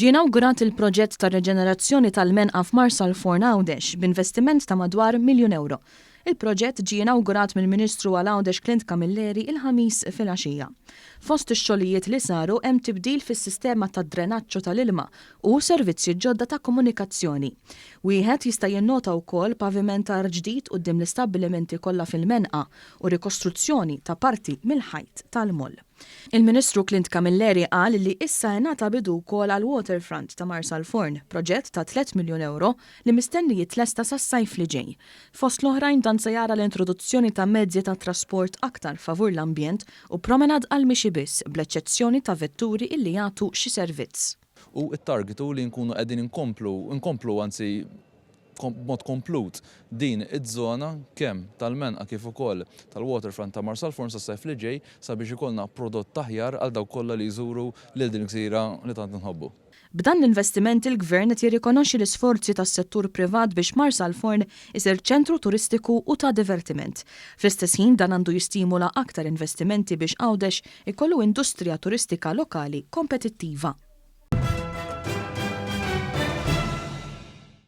Ġie inawgurat il-proġett tar-riġenerazzjoni tal-Menqa f'Marsalforn Għawdex b'investiment ta' madwar miljun ewro. Il-proġett ġie inawgurat mill-Ministru Għawdex Clint Camilleri il-Ħamis filgħaxija. Fost ix-xogħlijiet li saru hemm tibdil fis-sistema tad-drenaġġ tal-ilma u servizzi ġodda ta' komunikazzjoni. Wieħed jista' jinnota wkoll pavimentar ġdid quddiem l-istabbilimenti kollha fil-Menqa u rikostruzzjoni ta' parti mill-ħajt tal-moll. Il-Ministru Clint Camilleri qal li issa ngħata bidu wkoll għall-waterfront ta' Marsalforn, proġett ta' 3 miljun euro li mistenni jitlesta sas-sajf li ġej. Fost l-oħrajn dan se jara l-introduzzjoni ta' mezzi ta' trasport aktar favur l-ambjent u promenad għall-mixi biss, bl-eċċezzjoni ta' vetturi illi jagħtu xi servizz. U t-targetu li nkunu qegħdin inkomplu anzi mod komplut din iż-żona kemm tal-Menqa kif ukoll tal-waterfront ta' Marsalforn sas-sajf li ġej sabiex ikollna prodott aħjar għal dawk kollha li jżuru lil din il-gżira li tant inħobbu. B'dan l-investiment il-Gvern qed jirrikonoxxi l-isforzi tas-settur privat biex Marsalforn isir ċentru turistiku u ta' divertiment. Fl-istess ħin dan għandu jistimula aktar investimenti biex Għawdex ikollu industrija turistika lokali kompetittiva.